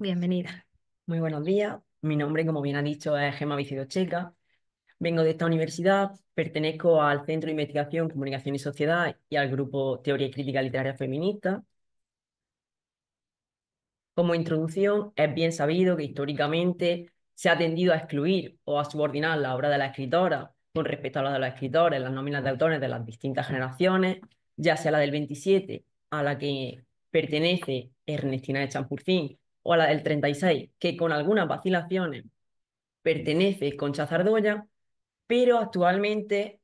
Bienvenida. Muy buenos días. Mi nombre, como bien ha dicho, es Gemma Vicedo Checa. Vengo de esta universidad, pertenezco al Centro de Investigación, Comunicación y Sociedad y al grupo Teoría y Crítica Literaria Feminista. Como introducción, es bien sabido que históricamente se ha tendido a excluir o a subordinar la obra de la escritora con respecto a la de los escritores, las nóminas de autores de las distintas generaciones, ya sea la del 27, a la que pertenece Ernestina de Champurcín, o a la del 36, que con algunas vacilaciones pertenece Concha Zardoya, pero actualmente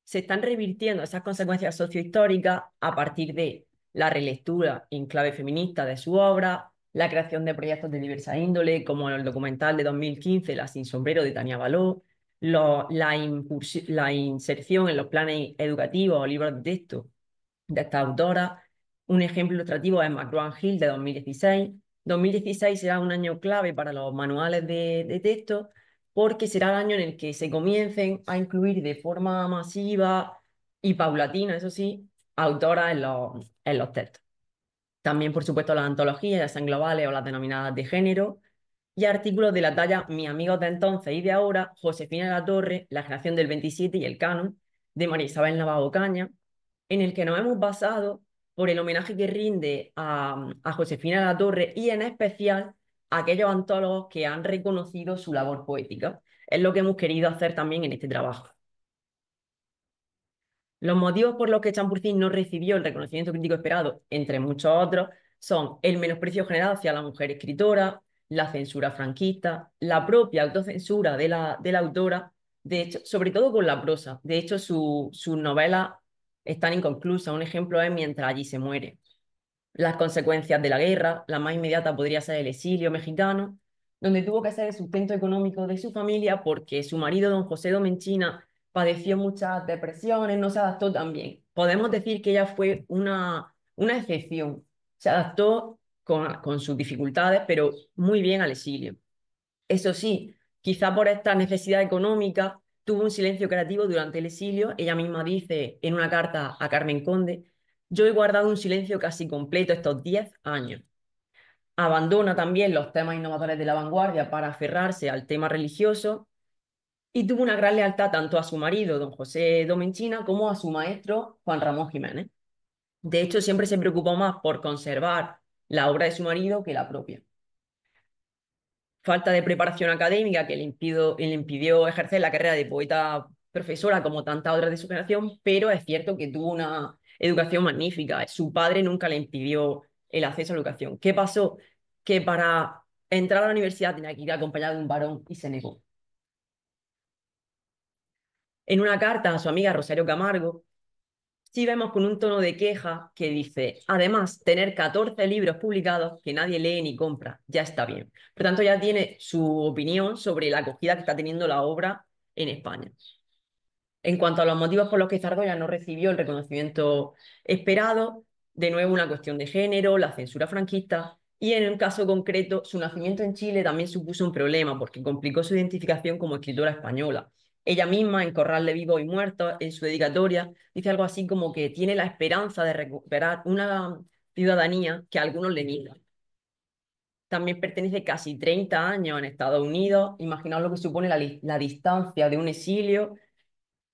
se están revirtiendo esas consecuencias sociohistóricas a partir de la relectura en clave feminista de su obra, la creación de proyectos de diversa índole, como el documental de 2015, La sin sombrero de Tania Baló, la inserción en los planes educativos o libros de texto de esta autora. Un ejemplo ilustrativo es McGraw Hill de 2016. 2016 será un año clave para los manuales de texto porque será el año en el que se comiencen a incluir de forma masiva y paulatina, eso sí, autoras en los textos. También, por supuesto, las antologías, ya sean globales o las denominadas de género, y artículos de la talla Mis amigos de entonces y de ahora, Josefina de la Torre, La generación del 27 y el canon, de María Isabel Navado Caña, en el que nos hemos basado por el homenaje que rinde a Josefina de la Torre y en especial a aquellos antólogos que han reconocido su labor poética. Es lo que hemos querido hacer también en este trabajo. Los motivos por los que Champurcín no recibió el reconocimiento crítico esperado, entre muchos otros, son el menosprecio general hacia la mujer escritora, la censura franquista, la propia autocensura de la autora, de hecho, sobre todo con la prosa. De hecho, sus novelas están inconclusas. Un ejemplo es Mientras allí se muere. Las consecuencias de la guerra, la más inmediata podría ser el exilio mexicano, donde tuvo que hacer el sustento económico de su familia porque su marido, don José Domenchina, padeció muchas depresiones, no se adaptó tan bien. Podemos decir que ella fue una excepción. Se adaptó con sus dificultades, pero muy bien al exilio. Eso sí, quizá por esta necesidad económica tuvo un silencio creativo durante el exilio. Ella misma dice en una carta a Carmen Conde: yo he guardado un silencio casi completo estos 10 años. Abandona también los temas innovadores de la vanguardia para aferrarse al tema religioso y tuvo una gran lealtad tanto a su marido, don José Domenchina, como a su maestro, Juan Ramón Jiménez. De hecho, siempre se preocupó más por conservar la obra de su marido que la propia. Falta de preparación académica que le impidió ejercer la carrera de poeta profesora como tantas otras de su generación, pero es cierto que tuvo una educación magnífica. Su padre nunca le impidió el acceso a la educación. ¿Qué pasó? Que para entrar a la universidad tenía que ir acompañado de un varón y se negó. En una carta a su amiga Rosario Camargo, sí vemos con un tono de queja que dice: además, tener 14 libros publicados que nadie lee ni compra, ya está bien. Por tanto, ya tiene su opinión sobre la acogida que está teniendo la obra en España. En cuanto a los motivos por los que Zardoya no recibió el reconocimiento esperado, de nuevo una cuestión de género, la censura franquista, y en un caso concreto, su nacimiento en Chile también supuso un problema porque complicó su identificación como escritora española. Ella misma, en Corral de Vivos y Muertos, en su dedicatoria, dice algo así como que tiene la esperanza de recuperar una ciudadanía que a algunos le niegan. También pertenece casi 30 años en Estados Unidos. Imaginaos lo que supone la distancia de un exilio,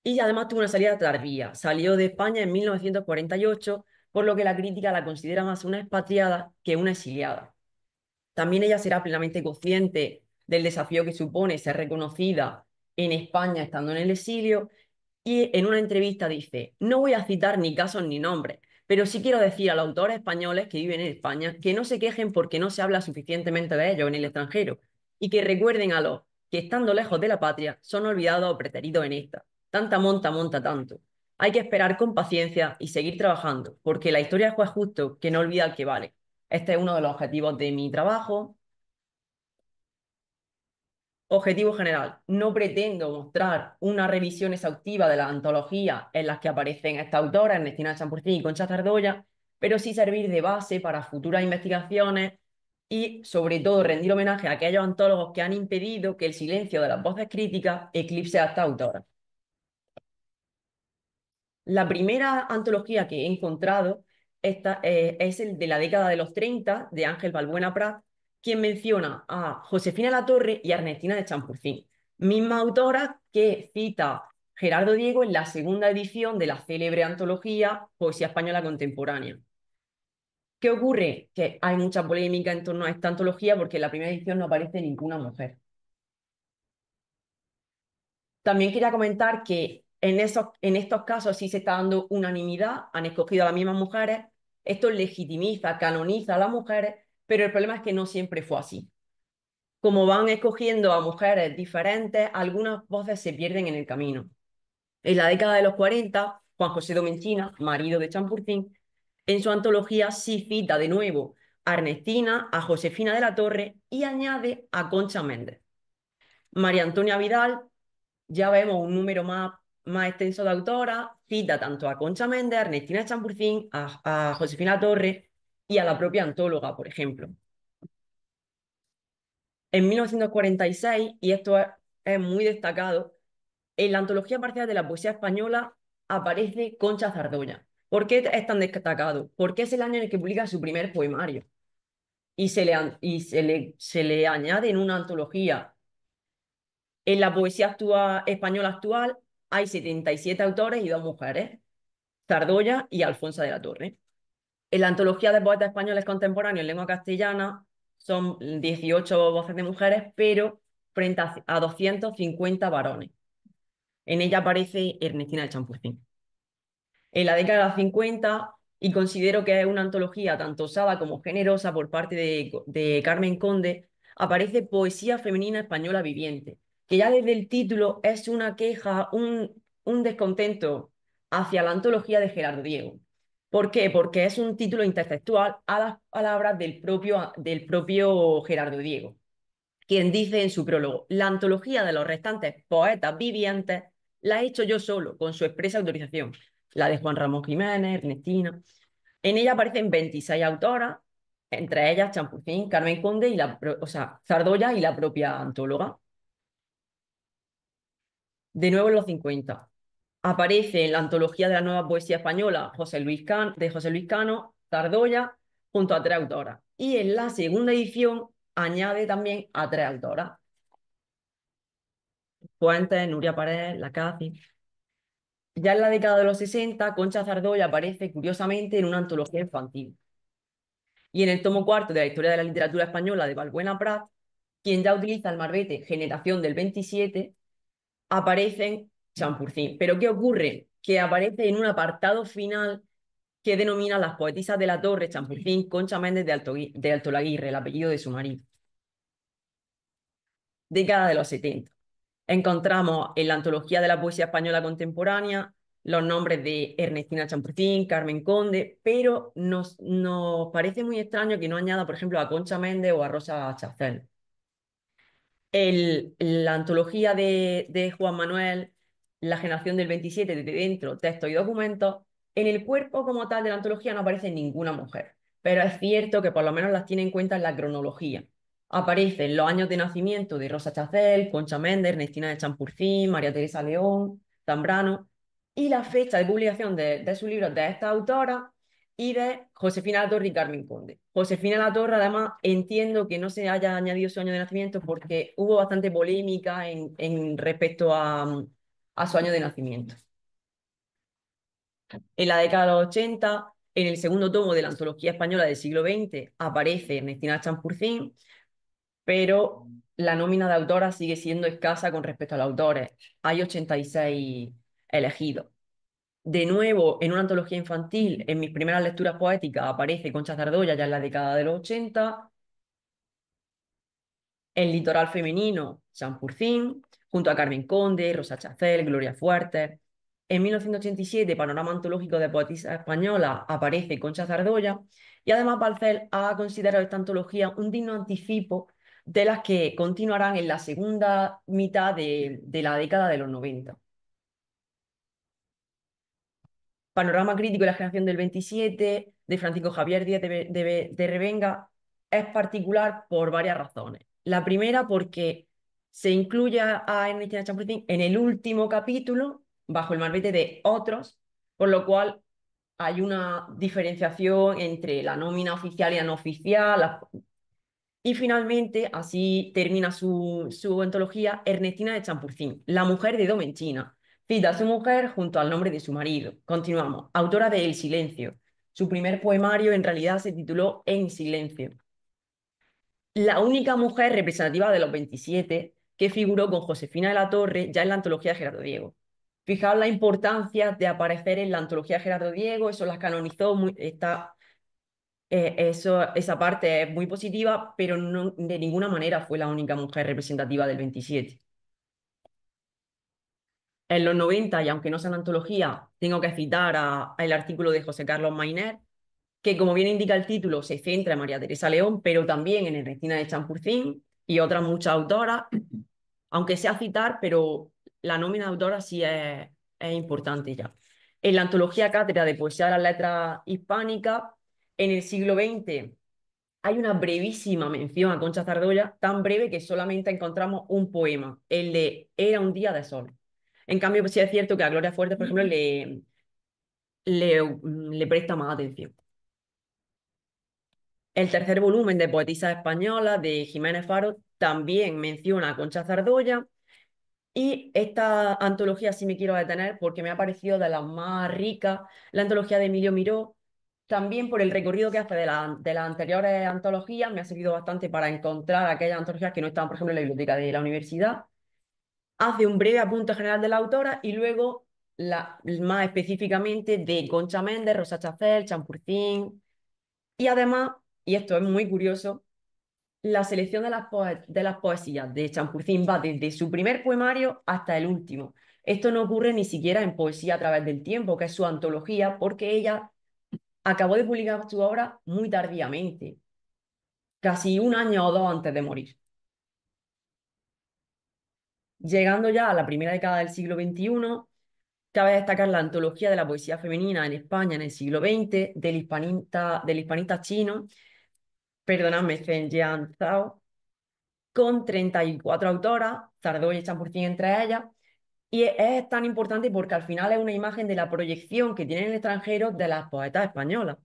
y además tuvo una salida tardía. Salió de España en 1948, por lo que la crítica la considera más una expatriada que una exiliada. También ella será plenamente consciente del desafío que supone ser reconocida en España estando en el exilio, y en una entrevista dice: no voy a citar ni casos ni nombres, pero sí quiero decir a los autores españoles que viven en España que no se quejen porque no se habla suficientemente de ellos en el extranjero y que recuerden a los que, estando lejos de la patria, son olvidados o preteridos en esta. Tanta monta monta tanto. Hay que esperar con paciencia y seguir trabajando, porque la historia es juez justo que no olvida al que vale. Este es uno de los objetivos de mi trabajo. Objetivo general: no pretendo mostrar una revisión exhaustiva de las antologías en las que aparecen estas autoras, Ernestina Champurcín y Concha Zardoya, pero sí servir de base para futuras investigaciones y, sobre todo, rendir homenaje a aquellos antólogos que han impedido que el silencio de las voces críticas eclipse a estas autoras. La primera antología que he encontrado es el de la década de los 30 de Ángel Balbuena Prat, quien menciona a Josefina de la Torre y a Ernestina de Champurcín, misma autora que cita Gerardo Diego en la segunda edición de la célebre antología Poesía Española Contemporánea. ¿Qué ocurre? Que hay mucha polémica en torno a esta antología porque en la primera edición no aparece ninguna mujer. También quería comentar que en estos casos sí se está dando unanimidad, han escogido a las mismas mujeres, esto legitimiza, canoniza a las mujeres, pero el problema es que no siempre fue así. Como van escogiendo a mujeres diferentes, algunas voces se pierden en el camino. En la década de los 40, Juan José Domenchina, marido de Champurcín, en su antología sí cita de nuevo a Ernestina, a Josefina de la Torre y añade a Concha Méndez. María Antonia Vidal, ya vemos un número más extenso de autoras, cita tanto a Concha Méndez, a Ernestina Champurcín, a Josefina Torre y a la propia antóloga, por ejemplo. En 1946, y esto es muy destacado, en la antología parcial de la poesía española aparece Concha Zardoya. ¿Por qué es tan destacado? Porque es el año en el que publica su primer poemario y se le añade en una antología. En la poesía española actual hay 77 autores y dos mujeres, Zardoya y Alfonsa de la Torre. En la antología de poetas españoles contemporáneos en lengua castellana son 18 voces de mujeres, pero frente a 250 varones. En ella aparece Ernestina de Champurcín. En la década de los 50, y considero que es una antología tanto osada como generosa por parte de Carmen Conde, aparece Poesía Femenina Española Viviente, que ya desde el título es una queja, un descontento hacia la antología de Gerardo Diego. ¿Por qué? Porque es un título intertextual a las palabras del propio Gerardo Diego, quien dice en su prólogo: la antología de los restantes poetas vivientes la he hecho yo solo, con su expresa autorización. La de Juan Ramón Jiménez, Ernestina. En ella aparecen 26 autoras, entre ellas Champurcín, Carmen Conde, o sea, Zardoya y la propia antóloga. De nuevo en los 50. Aparece en la antología de la nueva poesía española de José Luis Cano, Zardoya, junto a tres autoras. Y en la segunda edición añade también a tres autoras: Fuentes, Nuria Pared, Lacaci. Ya en la década de los 60, Concha Zardoya aparece curiosamente en una antología infantil. Y en el tomo cuarto de la Historia de la Literatura Española de Balbuena Prat, quien ya utiliza el marbete Generación del 27, aparecen Champurcín. Pero ¿qué ocurre? Que aparece en un apartado final que denomina las poetisas de la Torre, Champurcín, Concha Méndez de Altolaguirre, el apellido de su marido. Década de los 70. Encontramos en la antología de la poesía española contemporánea los nombres de Ernestina Champurcín, Carmen Conde, pero nos parece muy extraño que no añada, por ejemplo, a Concha Méndez o a Rosa Chacel. La antología de Juan Manuel, La generación del 27, desde dentro, textos y documentos, en el cuerpo como tal de la antología no aparece ninguna mujer, pero es cierto que por lo menos las tiene en cuenta en la cronología. Aparecen los años de nacimiento de Rosa Chacel, Concha Méndez, Ernestina de Champurcín, María Teresa León, Zambrano, y la fecha de publicación de sus libros de estas autoras y de Josefina Latorre y Carmen Conde. Josefina Latorre, además, entiendo que no se haya añadido su año de nacimiento porque hubo bastante polémica en respecto a su año de nacimiento. En la década de los 80, en el segundo tomo de la Antología Española del siglo XX, aparece Ernestina Champurcín, pero la nómina de autoras sigue siendo escasa con respecto a los autores. Hay 86 elegidos. De nuevo, en una antología infantil, en mis primeras lecturas poéticas, aparece Concha Zardoya ya en la década de los 80, en Litoral Femenino, Champurcín, junto a Carmen Conde, Rosa Chacel, Gloria Fuertes. En 1987, Panorama Antológico de Poetisa Española, aparece Concha Zardoya, y además Balcells ha considerado esta antología un digno anticipo de las que continuarán en la segunda mitad de la década de los 90. Panorama crítico de la generación del 27, de Francisco Javier Díaz de Revenga, es particular por varias razones. La primera, porque se incluye a Ernestina Champurcín en el último capítulo, bajo el marbete de otros, por lo cual hay una diferenciación entre la nómina oficial y la no oficial. Y finalmente, así termina su antología, Ernestina de Champurcín, la mujer de Domenchina. Cita a su mujer junto al nombre de su marido. Continuamos. Autora de El silencio. Su primer poemario en realidad se tituló En silencio. La única mujer representativa de los 27 que figuró con Josefina de la Torre ya en la antología de Gerardo Diego. Fijaos la importancia de aparecer en la antología de Gerardo Diego, eso las canonizó, esa parte es muy positiva, pero no, de ninguna manera fue la única mujer representativa del 27. En los 90, y aunque no sea una antología, tengo que citar el artículo de José Carlos Mainer, que como bien indica el título, se centra en María Teresa León, pero también en Ernestina de Champurcín y otras muchas autoras, aunque sea citar, pero la nómina de autoras sí es importante ya. En la antología Cátedra de Poesía de las Letras Hispánicas, en el siglo XX, hay una brevísima mención a Concha Zardoya, tan breve que solamente encontramos un poema, el de Era un día de sol. En cambio, pues sí es cierto que a Gloria Fuertes, por ejemplo, le presta más atención. El tercer volumen de Poetisas Españolas de Jiménez Faro también menciona a Concha Zardoya, y esta antología sí me quiero detener porque me ha parecido de las más ricas, la antología de Emilio Miró, también por el recorrido que hace de las anteriores antologías, me ha servido bastante para encontrar aquellas antologías que no estaban, por ejemplo, en la biblioteca de la universidad. Hace un breve apunte general de la autora y luego más específicamente de Concha Méndez, Rosa Chacel, Champurcín, y además, y esto es muy curioso, la selección de las poesías de Champurcín va desde su primer poemario hasta el último. Esto no ocurre ni siquiera en Poesía a través del tiempo, que es su antología, porque ella acabó de publicar su obra muy tardíamente, casi un año o dos antes de morir. Llegando ya a la primera década del siglo XXI, cabe destacar la antología de la poesía femenina en España en el siglo XX del hispanista chino, perdonadme, Chen Jian Zhao, con 34 autoras, Zardoya y Champurcín entre ellas, y es tan importante porque al final es una imagen de la proyección que tiene en el extranjero de las poetas españolas.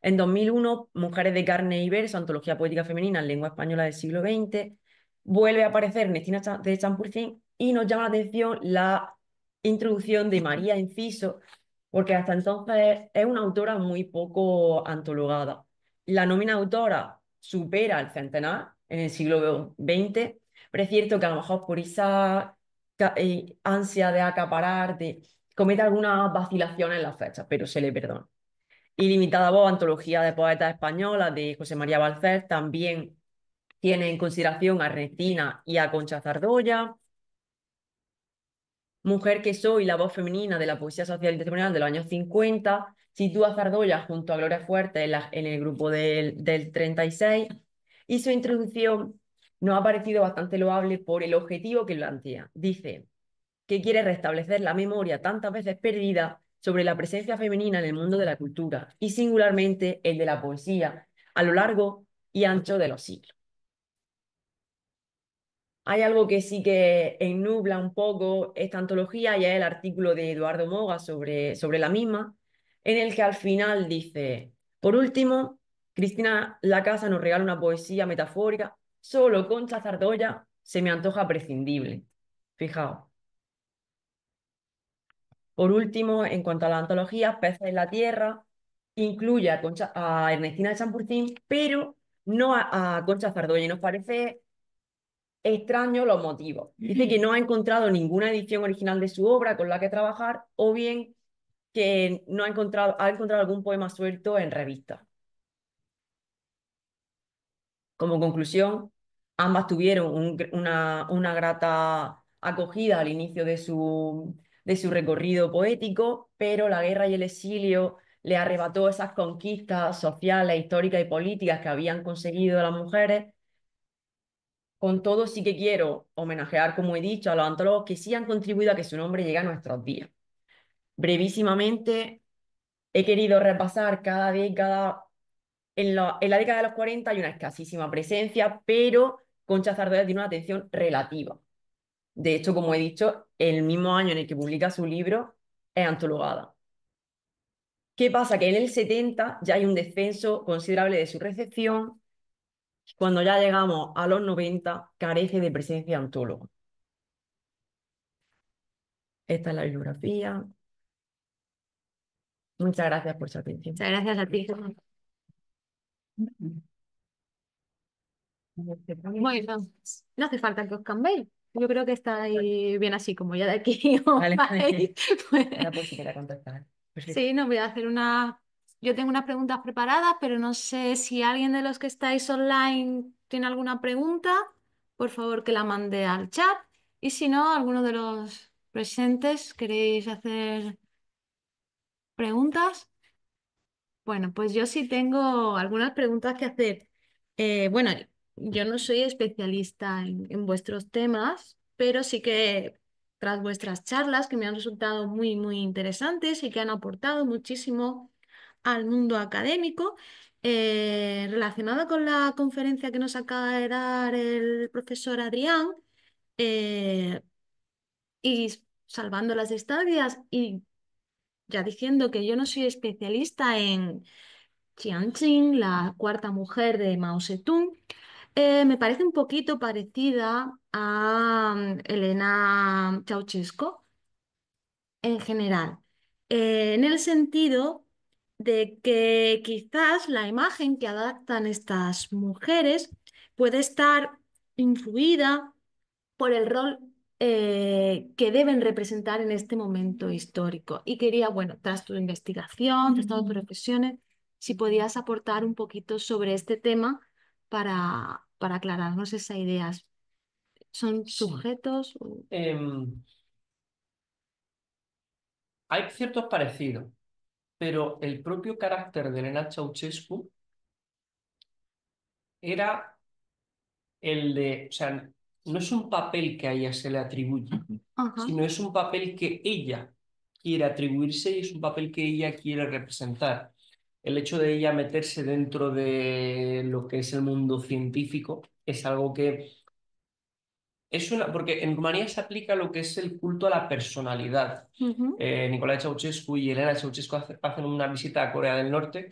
En 2001, Mujeres de carne y verso, antología poética femenina en lengua española del siglo XX, vuelve a aparecer Ernestina de Champurcín y nos llama la atención la introducción de María Enciso, porque hasta entonces es una autora muy poco antologada. La nómina autora supera el centenar en el siglo XX, pero es cierto que a lo mejor por esa ansia de acaparar, comete algunas vacilaciones en las fechas, pero se le perdona. Ilimitada Voz, antología de poetas españolas de José María Balcer, también tiene en consideración a Ernestina y a Concha Zardoya. Mujer que soy, la voz femenina de la poesía social y testimonial de los años 50, sitúa a Zardoya junto a Gloria Fuerte en el grupo del 36, y su introducción nos ha parecido bastante loable por el objetivo que plantea. Dice que quiere restablecer la memoria tantas veces perdida sobre la presencia femenina en el mundo de la cultura y singularmente el de la poesía a lo largo y ancho de los siglos. Hay algo que sí que ennubla un poco esta antología y es el artículo de Eduardo Moga sobre la misma, en el que al final dice, por último, Cristina Lacasa nos regala una poesía metafórica, solo Concha Zardoya se me antoja prescindible. Fijaos. Por último, en cuanto a la antología, Peces en la Tierra, incluye a Ernestina de Champurcín, pero no a Concha Zardoya. Y nos parece extraño los motivos. Dice que no ha encontrado ninguna edición original de su obra con la que trabajar, o bien que no ha encontrado algún poema suelto en revistas. Como conclusión, ambas tuvieron una grata acogida al inicio de su recorrido poético, pero la guerra y el exilio le arrebató esas conquistas sociales, históricas y políticas que habían conseguido las mujeres. Con todo, sí que quiero homenajear, como he dicho, a los antólogos que sí han contribuido a que su nombre llegue a nuestros días. Brevísimamente, he querido repasar cada década. En la década de los 40 hay una escasísima presencia, pero Concha Zardoya tiene una atención relativa. De hecho, como he dicho, el mismo año en el que publica su libro es antologada. ¿Qué pasa? Que en el 70 ya hay un descenso considerable de su recepción Cuando ya llegamos a los 90, carece de presencia ontóloga. Esta es la bibliografía. Muchas gracias por su atención. Muchas gracias a ti. Bueno, no hace falta que os cambiéis. Yo creo que está ahí bien así, como ya de aquí os Vale, vais. Pues, ahora pues si quieres contestar. Perfecto. sí, no voy a hacer una. Yo tengo unas preguntas preparadas, pero no sé si alguien de los que estáis online tiene alguna pregunta, por favor que la mande al chat. Y si no, alguno de los presentes queréis hacer preguntas. Bueno, pues yo sí tengo algunas preguntas que hacer. Bueno, yo no soy especialista en vuestros temas, pero sí que tras vuestras charlas, que me han resultado muy, muy interesantes y que han aportado muchísimo al mundo académico, relacionado con la conferencia que nos acaba de dar el profesor Adrián, eh, y salvando las distancias y ya diciendo que yo no soy especialista en Jiang Qing, la cuarta mujer de Mao Zedong, me parece un poquito parecida a Elena Ceausescu en general, en el sentido de que quizás la imagen que adaptan estas mujeres puede estar influida por el rol que deben representar en este momento histórico. Y quería, bueno, tras tu investigación, tras todas tus reflexiones, si podías aportar un poquito sobre este tema para aclararnos esa idea. ¿Son Sí. sujetos? Hay ciertos parecidos, pero el propio carácter de Elena Ceausescu era el de, o sea, no es un papel que a ella se le atribuye, Ajá. sino es un papel que ella quiere atribuirse y es un papel que ella quiere representar. El hecho de ella meterse dentro de lo que es el mundo científico es algo que es una, porque en Rumanía se aplica lo que es el culto a la personalidad. Ujú. Nicolae Ceausescu y Elena Ceausescu hacen una visita a Corea del Norte.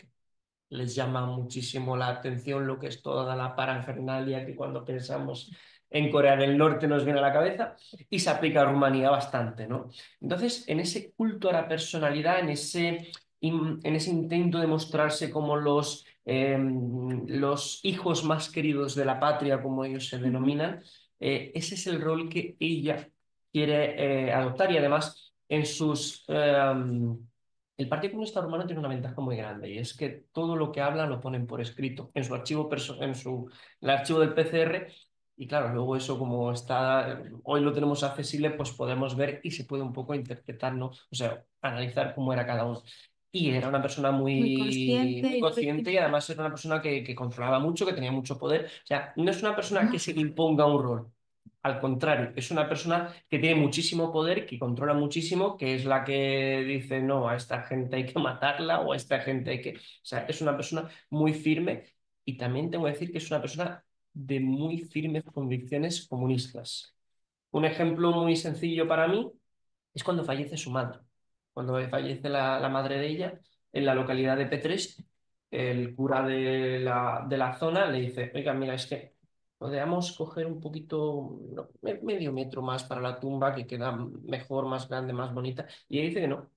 Les llama muchísimo la atención lo que es toda la parafernalia que cuando pensamos en Corea del Norte nos viene a la cabeza y se aplica a Rumanía bastante, ¿no? Entonces, en ese culto a la personalidad, en ese intento de mostrarse como los hijos más queridos de la patria, como ellos se Ujú. denominan, ese es el rol que ella quiere adoptar y además en sus... el Partido Comunista Rumano tiene una ventaja muy grande y es que todo lo que habla lo ponen por escrito en su archivo, el archivo del PCR y claro, luego eso como está, hoy lo tenemos accesible, pues podemos ver y se puede un poco interpretar, ¿no? O sea, analizar cómo era cada uno. Y era una persona Muy muy, consciente muy y consciente y además era una persona que controlaba mucho, que tenía mucho poder. O sea, no es una persona que se le imponga un rol. Al contrario, es una persona que tiene muchísimo poder, que controla muchísimo, que es la que dice, no, a esta gente hay que matarla o a esta gente hay que... O sea, es una persona muy firme y también tengo que decir que es una persona de muy firmes convicciones comunistas. Un ejemplo muy sencillo para mí es cuando fallece su madre. Cuando fallece la madre de ella, en la localidad de Petrés, el cura de la zona le dice, oiga, mira, es que podríamos coger un poquito, no, medio metro más para la tumba, que queda mejor, más grande, más bonita. Y ella dice que no,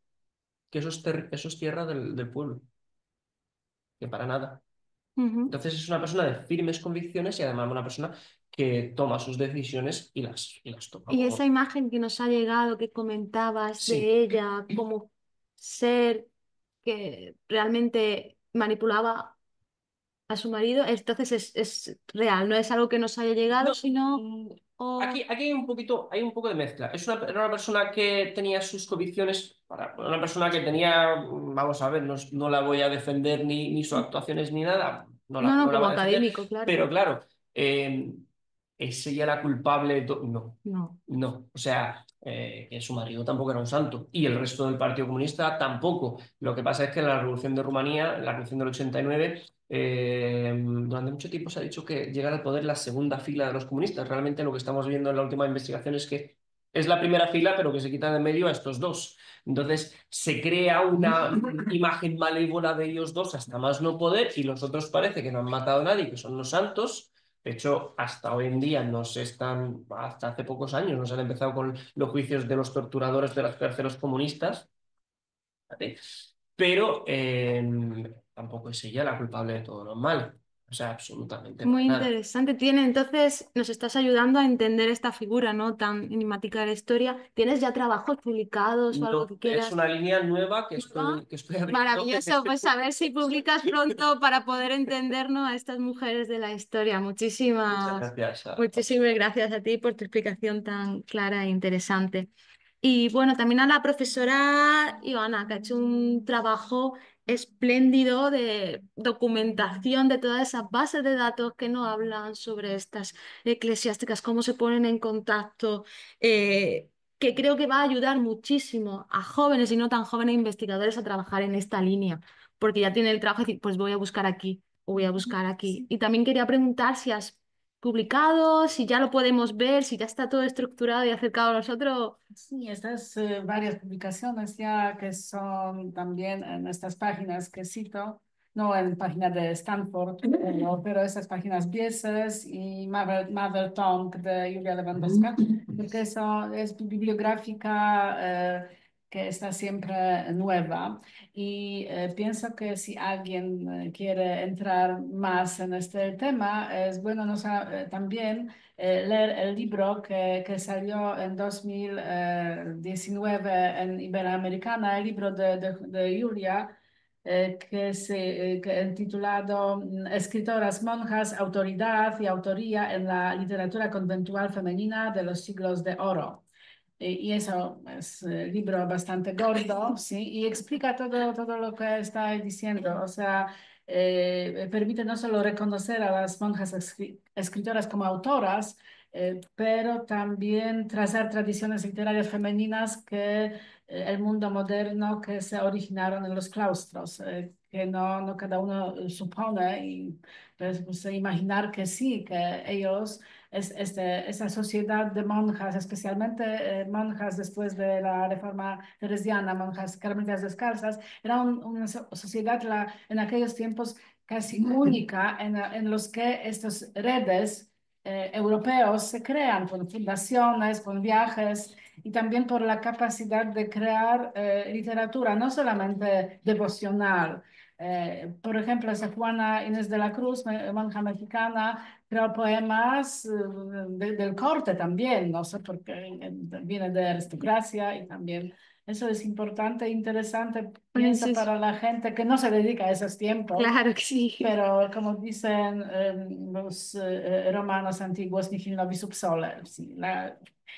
que eso es tierra del pueblo, que para nada. Ujú. Entonces es una persona de firmes convicciones y además una persona que toma sus decisiones y las toma Y esa como... imagen que nos ha llegado, que comentabas Sí, de ella como ser que realmente manipulaba a su marido, entonces es real, no es algo que nos haya llegado, no, sino... mm, o- aquí hay un poco de mezcla. Era una persona que tenía sus convicciones, una persona que tenía, vamos a ver, no, no la voy a defender ni sus actuaciones ni nada, No, no, no la como voy a defender, académico, claro. pero claro, ¿es ella la culpable de todo? No, No. no. O sea, que su marido tampoco era un santo y el resto del Partido Comunista tampoco. Lo que pasa es que en la Revolución de Rumanía, en la Revolución del 89, durante mucho tiempo se ha dicho que llegan al poder la segunda fila de los comunistas. Realmente lo que estamos viendo en la última investigación es que es la primera fila, pero que se quitan de medio a estos dos. Entonces se crea una imagen malévola de ellos dos hasta más no poder y los otros parece que no han matado a nadie, que son los santos. De hecho, hasta hoy en día no se están, hasta hace pocos años no se han empezado con los juicios de los torturadores de las cárceles comunistas, ¿vale? Pero tampoco es ella la culpable de todo lo malo. O sea, absolutamente Muy nada. interesante. Tiene, entonces, nos estás ayudando a entender esta figura, ¿no? Tan enigmática de la historia. ¿Tienes ya trabajos publicados o algo No, que es quieras? una línea nueva ¿Nueva? que estoy abriendo. Maravilloso, pues a ver si publicas pronto para poder entendernos a estas mujeres de la historia. Muchas gracias. Muchísimas gracias a ti por tu explicación tan clara e interesante. Y bueno, también a la profesora Ivana, que ha hecho un trabajo espléndido de documentación de todas esas bases de datos que nos hablan sobre estas eclesiásticas, cómo se ponen en contacto, que creo que va a ayudar muchísimo a jóvenes y no tan jóvenes investigadores a trabajar en esta línea, porque ya tienen el trabajo de decir, pues voy a buscar aquí o voy a buscar aquí. Y también quería preguntar si has publicado, si ya lo podemos ver, si ya está todo estructurado y acercado a nosotros. Sí, estas varias publicaciones ya que son también en estas páginas que cito, no en páginas de Stanford, pero estas páginas Bieses y Mother Tongue de Julia Lewandowska, porque eso es bibliográfica que está siempre nueva. Y pienso que si alguien quiere entrar más en este tema, es bueno también leer el libro que salió en 2019 en Iberoamericana, el libro de Julia, que titulado Escritoras, monjas, autoridad y autoría en la literatura conventual femenina de los siglos de oro. Y eso es un libro bastante gordo, ¿sí? Y explica todo lo que está diciendo. O sea, permite no solo reconocer a las monjas escritoras como autoras, pero también trazar tradiciones literarias femeninas el mundo moderno que se originaron en los claustros, que no cada uno supone y pues, imaginar que sí, que ellos esa sociedad de monjas, especialmente monjas después de la reforma teresiana, monjas carmelitas descalzas, era una sociedad en aquellos tiempos casi única en los que estas redes europeos se crean con fundaciones, con viajes y también por la capacidad de crear literatura, no solamente devocional. Por ejemplo, esa Juana Inés de la Cruz, monja mexicana, creó poemas del corte también, no sé, porque viene de aristocracia y también eso es importante e interesante, Bueno, pienso, sí, para la gente que no se dedica a esos tiempos, claro que sí. pero como dicen los romanos antiguos, nihil novi sub sole, sí,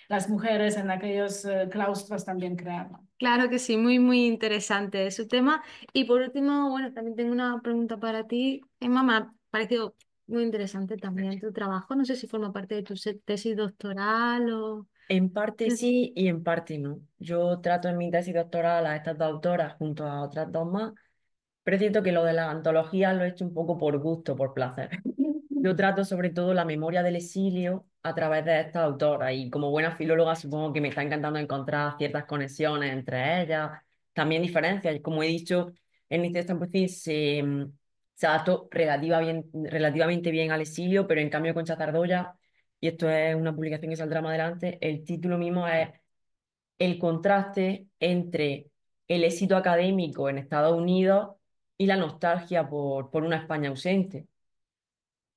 las mujeres en aquellos claustros también creaban. Claro que sí, muy, muy interesante su tema. Y por último, bueno, también tengo una pregunta para ti. Emma, me ha parecido muy interesante también tu trabajo. No sé si forma parte de tu tesis doctoral o... En parte sí y en parte no. Yo trato en mi tesis doctoral a estas dos autoras junto a otras dos más, pero es cierto que lo de las antologías lo he hecho un poco por gusto, por placer. Yo trato sobre todo la memoria del exilio a través de estas autoras y como buena filóloga supongo que me está encantando encontrar ciertas conexiones entre ellas, también diferencias. Como he dicho, en este Stampede se adaptó relativamente bien al exilio, pero en cambio con Zardoya, y esto es una publicación que saldrá más adelante, el título mismo es el contraste entre el éxito académico en Estados Unidos y la nostalgia por una España ausente.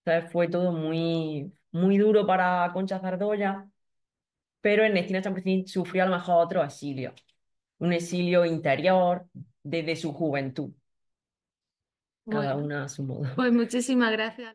Entonces fue todo muy, muy duro para Concha Zardoya, pero Ernestina Champecín sufrió a lo mejor otro exilio, un exilio interior desde su juventud, cada Bueno, una a su modo. pues muchísimas gracias.